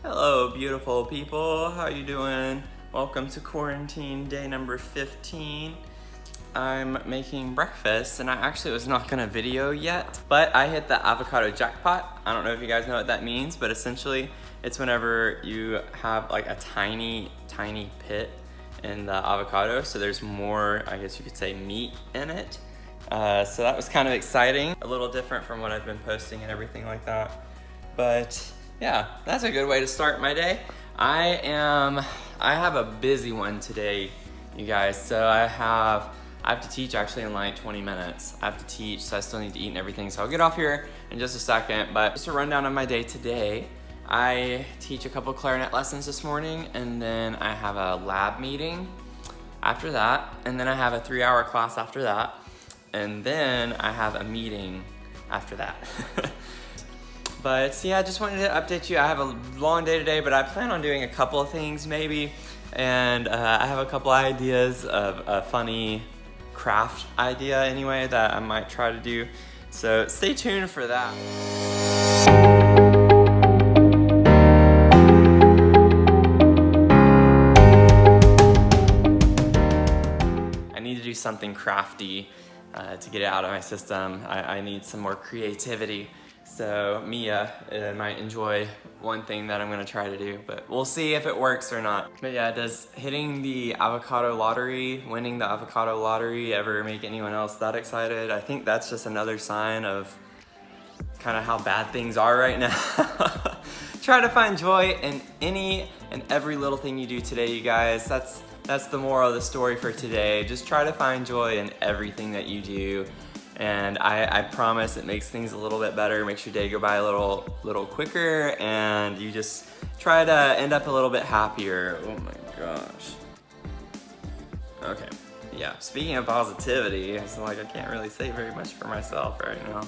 Hello, beautiful people. How you doing? Welcome to quarantine day number 15. I'm making breakfast and I actually was not gonna video yet, but I hit the avocado jackpot. I don't know if you guys know what that means, but essentially it's whenever you have like a tiny pit in the avocado, so there's more, I guess you could say, meat in it. So that was kind of exciting, a little different from what I've been posting and everything like that. But yeah, that's a good way to start my day. I have a busy one today, you guys. So I have to teach actually in like 20 minutes. I have to teach, so I still need to eat and everything. So I'll get off here in just a second. But just a rundown of my day today. I teach a couple clarinet lessons this morning, and then I have a lab meeting after that, and then I have a 3-hour class after that, and then I have a meeting after that. But yeah, I just wanted to update you. I have a long day today, but I plan on doing a couple of things maybe. And I have a couple ideas of a funny craft idea anyway that I might try to do. So stay tuned for that. I need to do something crafty to get it out of my system. I need some more creativity. So Mia might enjoy one thing that I'm gonna try to do, but we'll see if it works or not. But yeah, does hitting the avocado lottery, winning the avocado lottery ever make anyone else that excited? I think that's just another sign of kind of how bad things are right now. Try to find joy in any and every little thing you do today, you guys. That's the moral of the story for today. Just try to find joy in everything that you do. And I promise it makes things a little bit better, makes your day go by a little quicker, and you just try to end up a little bit happier. Oh my gosh. Okay, yeah, speaking of positivity, it's like I can't really say very much for myself right now.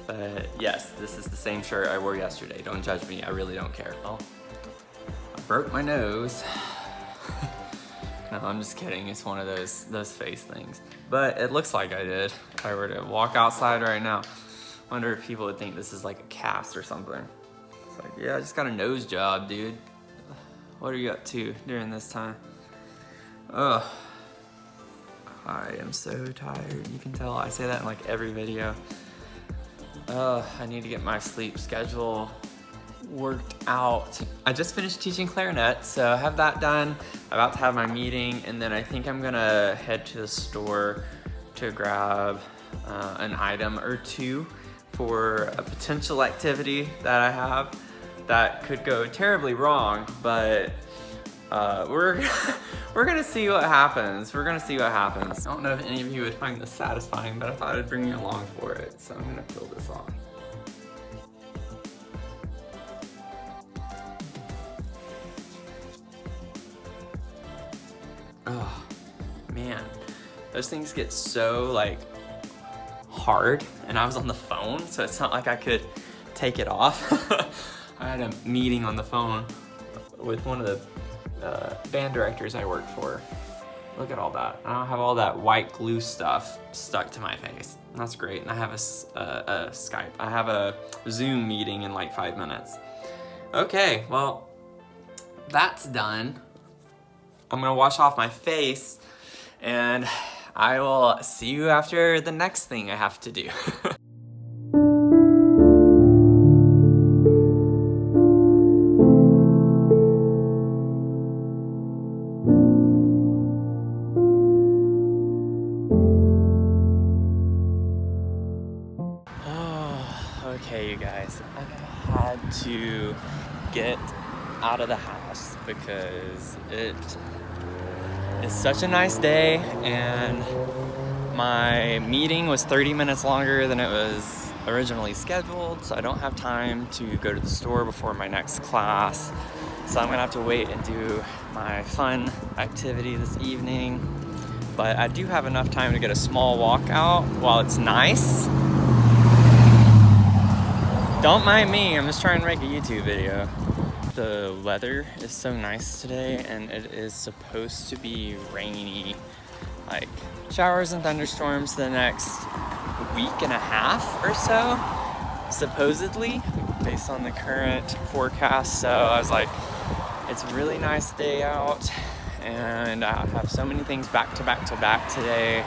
But yes, this is the same shirt I wore yesterday. Don't judge me, I really don't care. Oh, I broke my nose. No, I'm just kidding. It's one of those face things. But it looks like I did. If I were to walk outside right now, wonder if people would think this is like a cast or something. It's like, yeah, I just got a nose job, dude. What are you up to during this time? Ugh. I am so tired. You can tell I say that in like every video. I need to get my sleep schedule worked out. I just finished teaching clarinet, so I have that done. I'm about to have my meeting, and then I think I'm gonna head to the store to grab an item or two for a potential activity that I have that could go terribly wrong, but we're gonna see what happens. We're gonna see what happens. I don't know if any of you would find this satisfying, but I thought I'd bring you along for it, so I'm gonna peel this off. Oh, man, those things get so like hard, and I was on the phone, so it's not like I could take it off. I had a meeting on the phone with one of the band directors I work for. Look at all that. I don't have all that white glue stuff stuck to my face. That's great. And I have a Skype. I have a Zoom meeting in like 5 minutes. Okay, well, that's done. I'm gonna wash off my face, and I will see you after the next thing I have to do. Oh, okay, you guys, I've had to get out of the house because it's such a nice day, and my meeting was 30 minutes longer than it was originally scheduled, so I don't have time to go to the store before my next class. So I'm gonna have to wait and do my fun activity this evening. But I do have enough time to get a small walk out while it's nice. Don't mind me, I'm just trying to make a YouTube video. The weather is so nice today, and it is supposed to be rainy, like showers and thunderstorms the next week and a half or so, supposedly. based on the current forecast. So I was like, it's a really nice day out and I have so many things back to back to back today.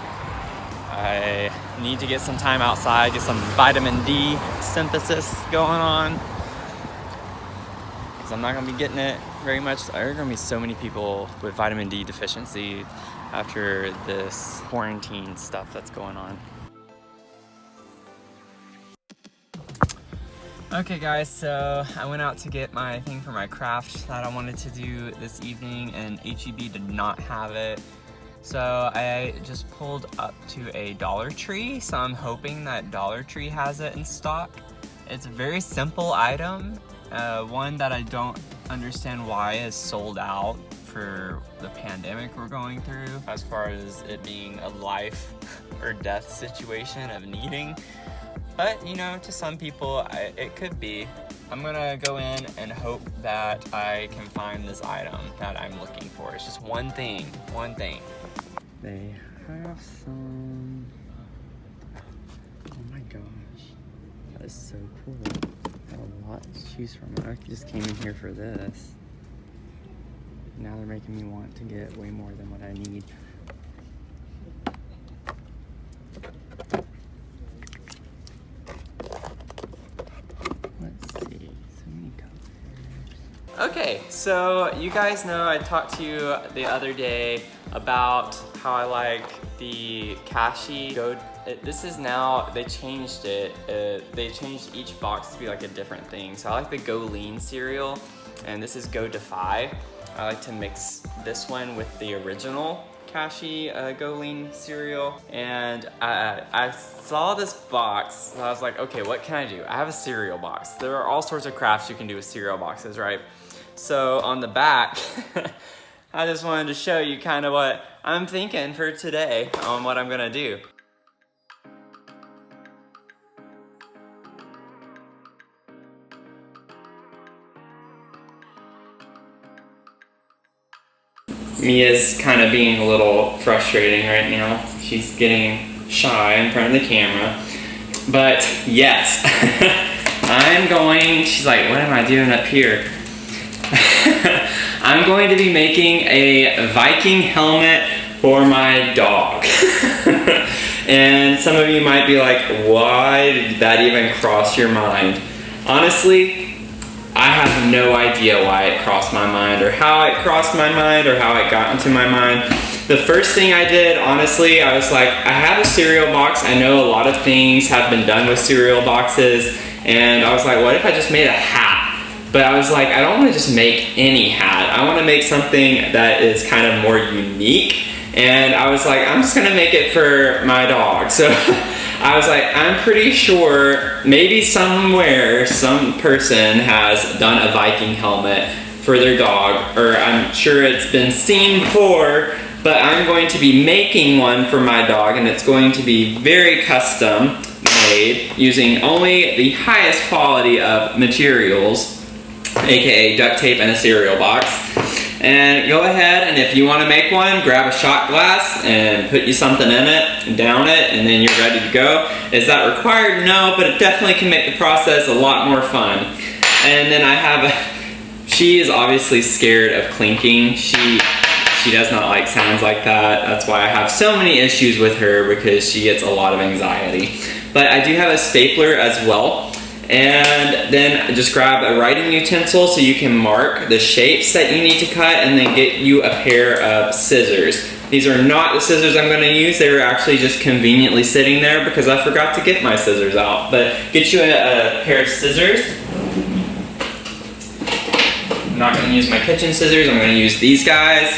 I need to get some time outside, get some vitamin D synthesis going on, because I'm not gonna be getting it very much. There are gonna be so many people with vitamin D deficiency after this quarantine stuff that's going on. Okay guys, so I went out to get my thing for my craft that I wanted to do this evening, and HEB did not have it. So I just pulled up to a Dollar Tree, so I'm hoping that Dollar Tree has it in stock. It's a very simple item, one that I don't understand why is sold out for the pandemic we're going through, as far as it being a life or death situation of needing. But you know, to some people it could be. I'm gonna go in and hope that I can find this item that I'm looking for. It's just one thing, one thing. They have some, oh my gosh, that is so cool. I have a lot to choose from. I just came in here for this. Now they're making me want to get way more than what I need. Let's see, so many colors. Okay, so you guys know I talked to you the other day about how I like the Kashi Go. This is now, they changed it. They changed each box to be like a different thing. So I like the Go Lean cereal, and this is Go Defy. I like to mix this one with the original Kashi Go Lean cereal. And I saw this box, so I was like, okay, what can I do? I have a cereal box. There are all sorts of crafts you can do with cereal boxes, right? So on the back, I just wanted to show you kind of what I'm thinking for today on what I'm gonna do. Mia's kind of being a little frustrating right now. She's getting shy in front of the camera. But yes, I'm going, she's like, what am I doing up here? I'm going to be making a Viking helmet for my dog. And some of you might be like, why did that even cross your mind? Honestly, I have no idea why it crossed my mind, or how it crossed my mind, or how it got into my mind. The first thing I did, honestly, I was like, I have a cereal box. I know a lot of things have been done with cereal boxes, and I was like, what if I just made a hat? But I was like, I don't want to just make any hat. I want to make something that is kind of more unique. And I was like, I'm just gonna make it for my dog. So I was like, I'm pretty sure maybe somewhere some person has done a Viking helmet for their dog, or I'm sure it's been seen before, but I'm going to be making one for my dog, and it's going to be very custom made using only the highest quality of materials, aka duct tape and a cereal box. And go ahead, and if you want to make one, grab a shot glass and put you something in it, down it, and then you're ready to go. Is that required? No, but it definitely can make the process a lot more fun. And then I have she is obviously scared of clinking. She does not like sounds like that. That's why I have so many issues with her, because she gets a lot of anxiety. But I do have a stapler as well. And then just grab a writing utensil so you can mark the shapes that you need to cut, and then get you a pair of scissors. These are not the scissors I'm going to use. They were actually just conveniently sitting there because I forgot to get my scissors out. But get you a pair of scissors. I'm not going to use my kitchen scissors. I'm going to use these guys.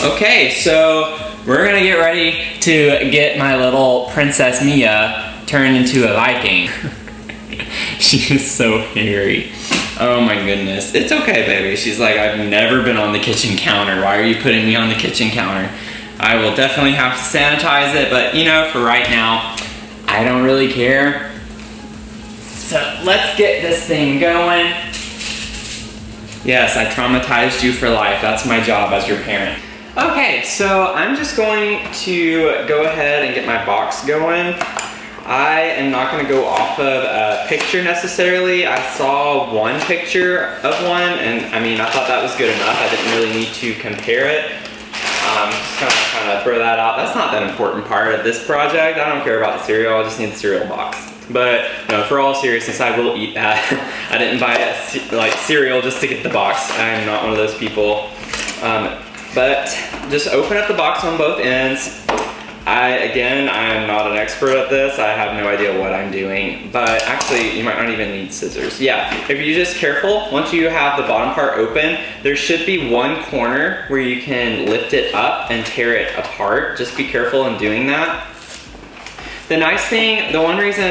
Okay, so we're going to get ready to get my little Princess Mia turned into a Viking. She is so hairy. Oh my goodness. It's okay, baby. She's like, I've never been on the kitchen counter. Why are you putting me on the kitchen counter? I will definitely have to sanitize it, but you know, for right now, I don't really care. So let's get this thing going. Yes, I traumatized you for life. That's my job as your parent. Okay, so I'm just going to go ahead and get my box going. I am not gonna go off of a picture necessarily. I saw one picture of one, and I mean, I thought that was good enough. I didn't really need to compare it. Just gonna kind of throw that out. That's not that important part of this project. I don't care about the cereal, I just need the cereal box. But no, for all seriousness, I will eat that. I didn't buy like cereal just to get the box. I'm not one of those people. But just open up the box on both ends. Again, I'm not an expert at this. I have no idea what I'm doing, but actually you might not even need scissors. Yeah, if you're just careful, once you have the bottom part open, there should be one corner where you can lift it up and tear it apart. Just be careful in doing that. The nice thing, the one reason,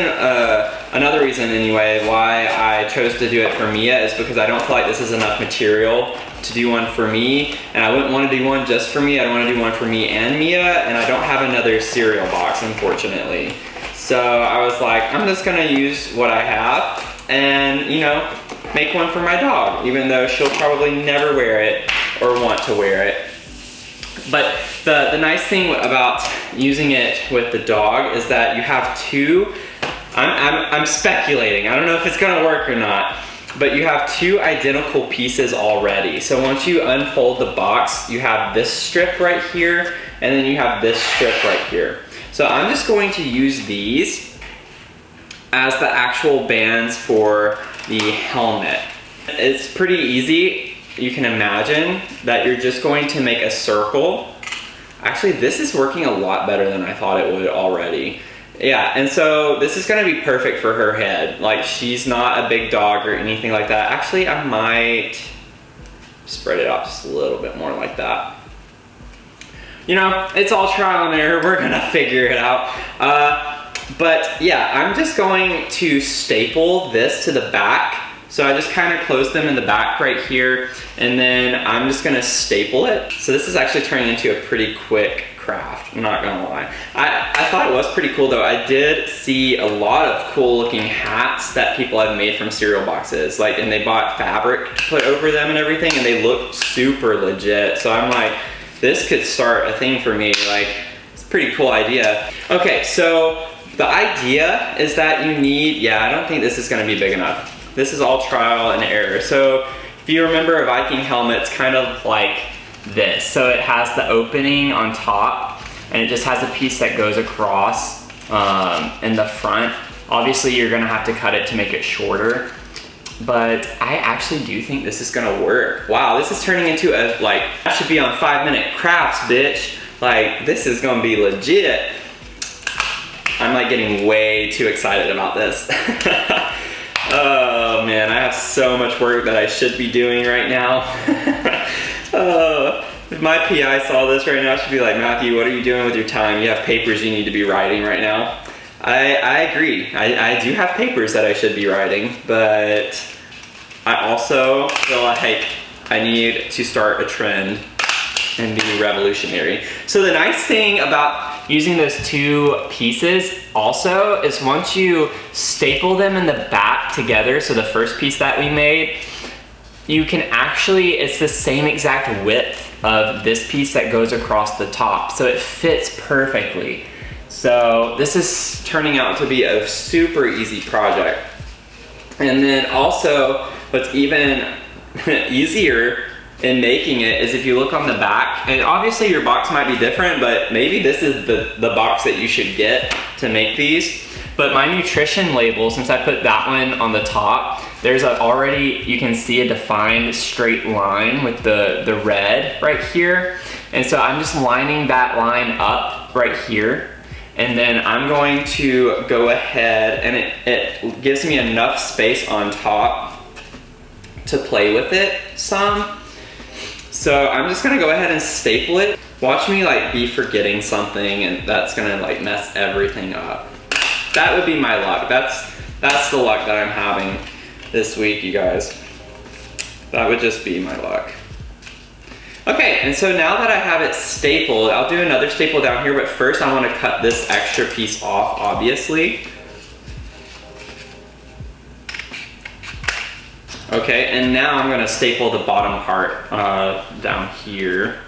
another reason anyway, why I chose to do it for Mia is because I don't feel like this is enough material to do one for me, and I wouldn't want to do one just for me. I'd want to do one for me and Mia, and I don't have another cereal box, unfortunately. So I was like, I'm just gonna use what I have and, you know, make one for my dog, even though she'll probably never wear it or want to wear it. But the nice thing about using it with the dog is that you have two, I'm speculating, I don't know if it's gonna work or not, but you have two identical pieces already. So once you unfold the box, you have this strip right here, and then you have this strip right here. So I'm just going to use these as the actual bands for the helmet. It's pretty easy. You can imagine that you're just going to make a circle. Actually, this is working a lot better than I thought it would already. Yeah, and so this is gonna be perfect for her head. Like, she's not a big dog or anything like that. Actually, I might spread it out just a little bit more like that. You know, it's all trial and error. We're gonna figure it out. But yeah, I'm just going to staple this to the back. So I just kind of close them in the back right here, and then I'm just gonna staple it. So this is actually turning into a pretty quick craft, I'm not gonna lie. I thought it was pretty cool though. I did see a lot of cool looking hats that people have made from cereal boxes, like, and they bought fabric to put over them and everything, and they look super legit. So I'm like, this could start a thing for me. Like, it's a pretty cool idea. Okay, so the idea is that you need, yeah, I don't think this is gonna be big enough. This is all trial and error. So if you remember, a Viking helmet's kind of like this. So it has the opening on top, and it just has a piece that goes across in the front. Obviously you're gonna have to cut it to make it shorter, but I actually do think this is gonna work. Wow, this is turning into a, like, that should be on 5-minute crafts, bitch. Like, this is gonna be legit. I'm like getting way too excited about this. Oh man, I have so much work that I should be doing right now. If my PI saw this right now, she'd be like, Matthew, what are you doing with your time? You have papers you need to be writing right now. I agree. I do have papers that I should be writing, but I also feel like I need to start a trend and be revolutionary. So the nice thing about using those two pieces also is once you staple them in the back together, so the first piece that we made, you can actually, it's the same exact width of this piece that goes across the top. So it fits perfectly. So this is turning out to be a super easy project. And then also, what's even easier in making it is if you look on the back, and obviously your box might be different, but maybe this is the box that you should get to make these. But my nutrition label, since I put that one on the top, there's already, you can see a defined straight line with the red right here. And so I'm just lining that line up right here. And then I'm going to go ahead, and it gives me enough space on top to play with it some. So I'm just gonna go ahead and staple it. Watch me like be forgetting something, and that's gonna like mess everything up. That would be my luck. That's the luck that I'm having this week, you guys. That would just be my luck. Okay, and so now that I have it stapled, I'll do another staple down here, but first I wanna cut this extra piece off, obviously. Okay, and now I'm gonna staple the bottom part down here.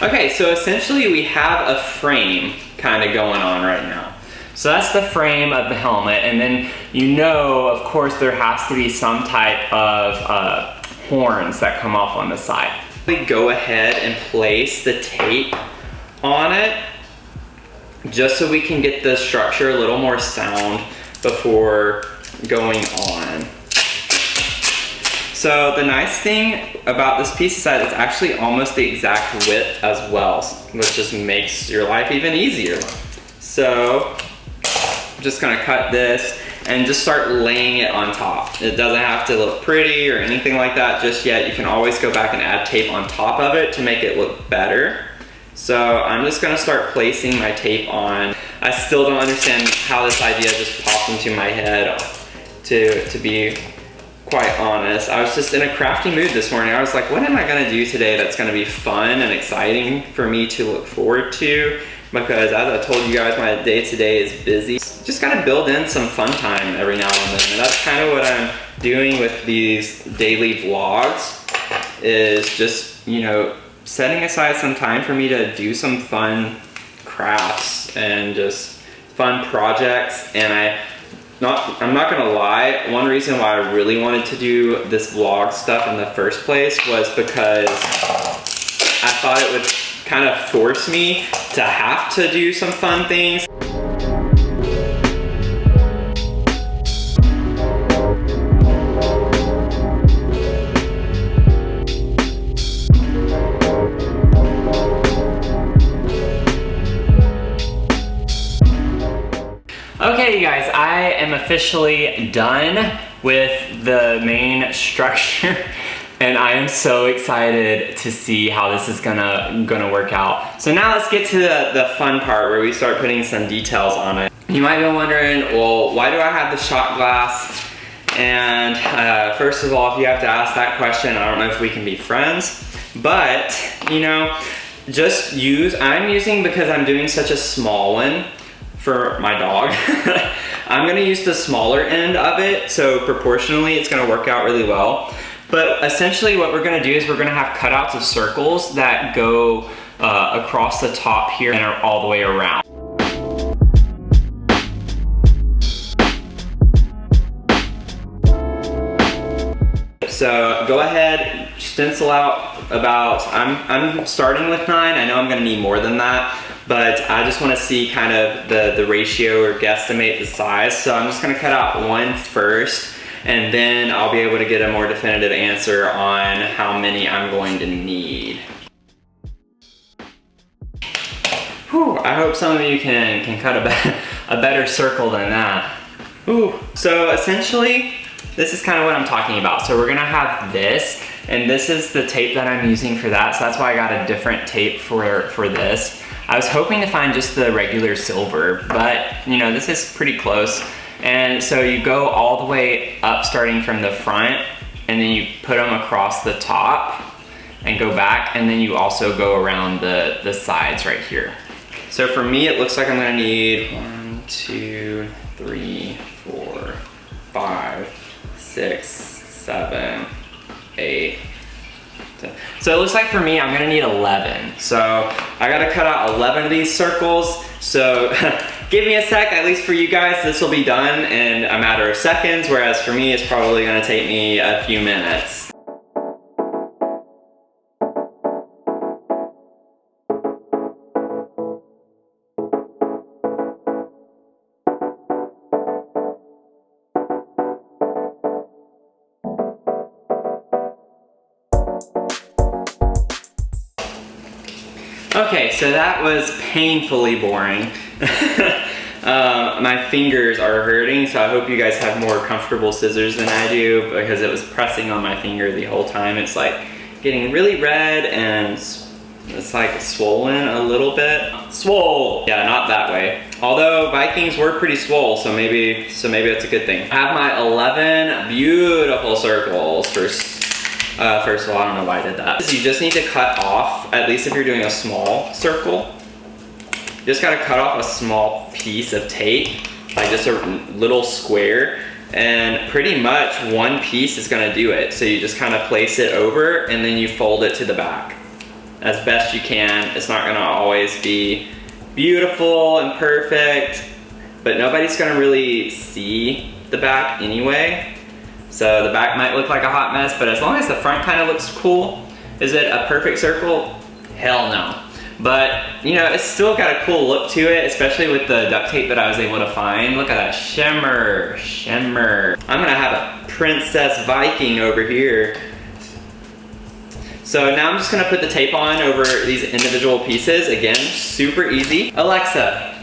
Okay, so essentially we have a frame kind of going on right now. So that's the frame of the helmet, and then you know, of course, there has to be some type of horns that come off on the side. We go ahead and place the tape on it just so we can get the structure a little more sound before going on. So the nice thing about this piece is that it's actually almost the exact width as well, which just makes your life even easier. So I'm just gonna cut this and just start laying it on top. It doesn't have to look pretty or anything like that just yet. You can always go back and add tape on top of it to make it look better. So I'm just gonna start placing my tape on. I still don't understand how this idea just popped into my head, to be quite honest. I was just in a crafty mood this morning. I was like, what am I gonna do today that's gonna be fun and exciting for me to look forward to? Because as I told you guys, my day-to-day is busy. Just gotta build in some fun time every now and then. And that's kind of what I'm doing with these daily vlogs, is just, you know, setting aside some time for me to do some fun crafts and just fun projects. And I'm not gonna lie, one reason why I really wanted to do this vlog stuff in the first place was because I thought it would kind of force me to have to do some fun things. Okay, you guys, I am officially done with the main structure, and I am so excited to see how this is gonna work out. So now let's get to the fun part where we start putting some details on it. You might be wondering, well, why do I have the shot glass? And first of all, if you have to ask that question, I don't know if we can be friends, but you know, just I'm using, because I'm doing such a small one for my dog, I'm gonna use the smaller end of it, so proportionally it's gonna work out really well. But essentially what we're gonna do is we're gonna have cutouts of circles that go across the top here and are all the way around. So go ahead, stencil out about, I'm starting with 9, I know I'm gonna need more than that, but I just wanna see kind of the ratio or guesstimate the size. So I'm just gonna cut out 1 first, and then I'll be able to get a more definitive answer on how many I'm going to need. Whew, I hope some of you can cut a better circle than that. Whew. So essentially, this is kind of what I'm talking about. So we're gonna have this, and this is the tape that I'm using for that, so that's why I got a different tape for this. I was hoping to find just the regular silver, but you know, this is pretty close. And so you go all the way up starting from the front, and then you put them across the top and go back, and then you also go around the sides right here. So for me, it looks like I'm gonna need 1, 2, 3, 4, 5, 6, 7, 8. So it looks like for me, I'm gonna need 11. So I gotta cut out 11 of these circles. So give me a sec, at least for you guys, this will be done in a matter of seconds, whereas for me, it's probably gonna take me a few minutes. Okay, so that was painfully boring. My fingers are hurting, so I hope you guys have more comfortable scissors than I do, because it was pressing on my finger the whole time. It's like getting really red, and it's like swollen a little bit. Swole! Yeah, not that way. Although Vikings were pretty swole, so maybe that's a good thing. I have my 11 beautiful circles first of all, I don't know why I did that. You just need to cut off, at least if you're doing a small circle, you just gotta cut off a small piece of tape, like just a little square, and pretty much one piece is gonna do it. So you just kind of place it over, and then you fold it to the back. as best you can. It's not gonna always be beautiful and perfect, but nobody's gonna really see the back anyway. So the back might look like a hot mess, but as long as the front kind of looks cool. Is it a perfect circle? Hell no. But, you know, it's still got a cool look to it, especially with the duct tape that I was able to find. Look at that shimmer, shimmer. I'm gonna have a Princess Viking over here. So now I'm just gonna put the tape on over these individual pieces. Again, super easy. Alexa,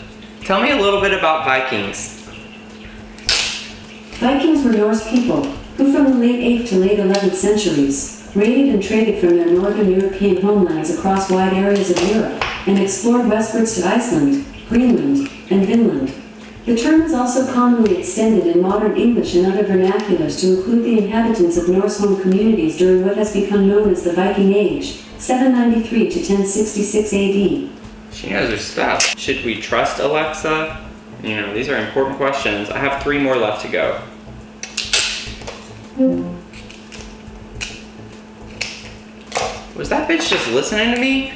tell me a little bit about Vikings. Vikings were Norse people who from the late 8th to late 11th centuries raided and traded from their northern European homelands across wide areas of Europe and explored westwards to Iceland, Greenland, and Finland. The term is also commonly extended in modern English and other vernaculars to include the inhabitants of Norse home communities during what has become known as the Viking Age, 793 to 1066 AD. She knows her stuff. Should we trust Alexa? You know, these are important questions. I have 3 more left to go. Was that bitch just listening to me?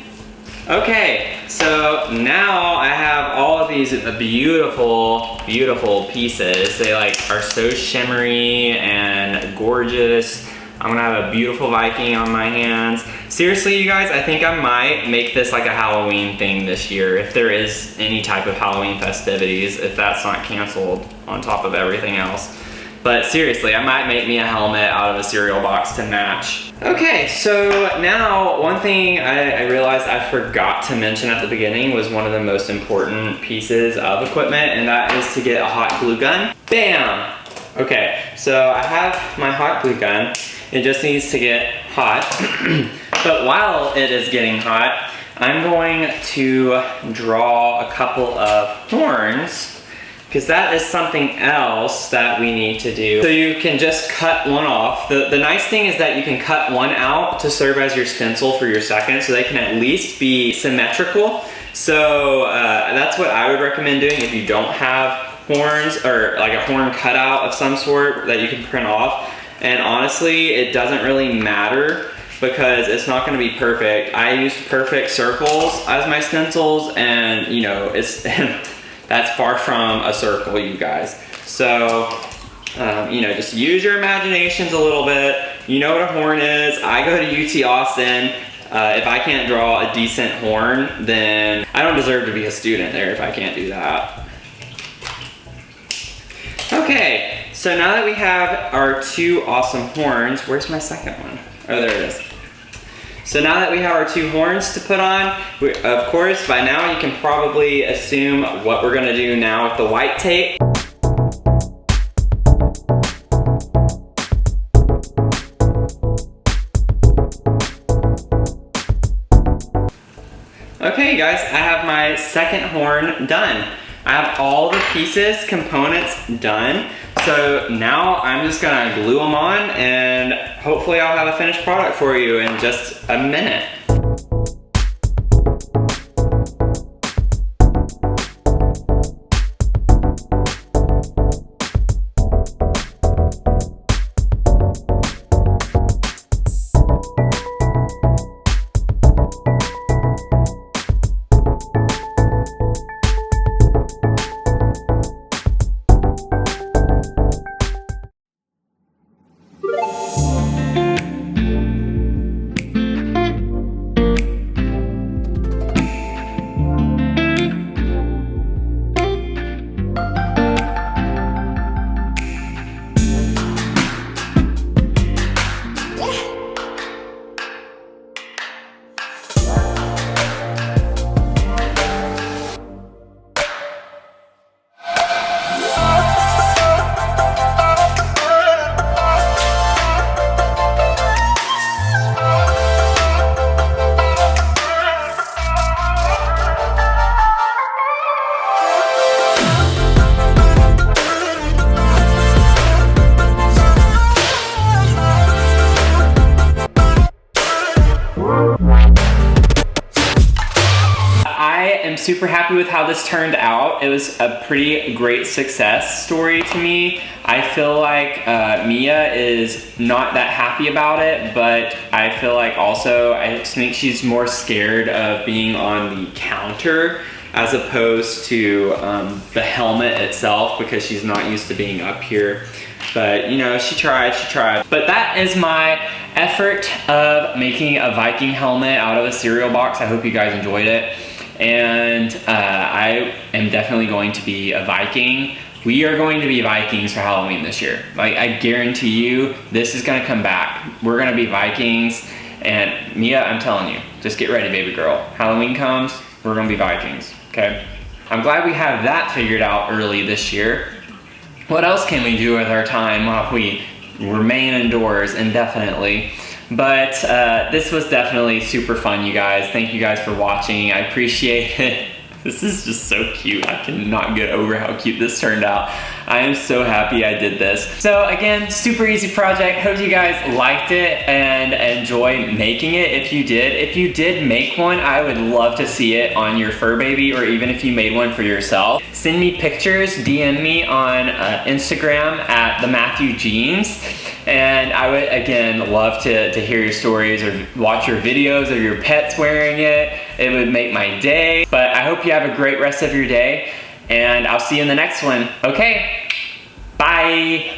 Okay, so now I have all of these beautiful, beautiful pieces. They like are so shimmery and gorgeous. I'm gonna have a beautiful Viking on my hands. Seriously, you guys, I think I might make this like a Halloween thing this year, if there is any type of Halloween festivities, if that's not canceled on top of everything else. But seriously, I might make me a helmet out of a cereal box to match. Okay, so now one thing I realized I forgot to mention at the beginning was one of the most important pieces of equipment, and that is to get a hot glue gun. Bam! Okay, so I have my hot glue gun. It just needs to get hot. But while it is getting hot, I'm going to draw a couple of horns, because that is something else that we need to do. So you can just cut one off. The nice thing is that you can cut one out to serve as your stencil for your second, so they can at least be symmetrical. So that's what I would recommend doing if you don't have horns, or like a horn cutout of some sort that you can print off. And honestly, it doesn't really matter because it's not gonna be perfect. I used perfect circles as my stencils, and you know, it's that's far from a circle, you guys. So, you know, just use your imaginations a little bit. You know what a horn is. I go to UT Austin. If I can't draw a decent horn, then I don't deserve to be a student there if I can't do that. Okay, so now that we have our 2 awesome horns, where's my second one? Oh, there it is. So now that we have our 2 horns to put on, of course, by now you can probably assume what we're gonna do now with the white tape. Okay guys, I have my second horn done. I have all the pieces, components done. So now I'm just gonna glue them on, and hopefully I'll have a finished product for you in just a minute. super happy with how this turned out. It was a pretty great success story to me. I feel like Mia is not that happy about it, but I feel like also I think she's more scared of being on the counter as opposed to the helmet itself, because she's not used to being up here. But you know, she tried. But that is my effort of making a Viking helmet out of a cereal box. I hope you guys enjoyed it. And I am definitely going to be a Viking. We are going to be Vikings for Halloween this year. Like, I guarantee you, this is gonna come back. We're gonna be Vikings. And Mia, I'm telling you, just get ready, baby girl. Halloween comes, we're gonna be Vikings, okay? I'm glad we have that figured out early this year. What else can we do with our time while we remain indoors indefinitely? But this was definitely super fun, you guys. Thank you guys for watching. I appreciate it. This is just so cute. I cannot get over how cute this turned out. I am so happy I did this. So again, super easy project. Hope you guys liked it and enjoy making it if you did. If you did make one, I would love to see it on your fur baby, or even if you made one for yourself. Send me pictures, DM me on Instagram at @thematthewjeans. And I would, again, love to hear your stories or watch your videos of your pets wearing it. It would make my day. But I hope you have a great rest of your day, and I'll see you in the next one. Okay, bye.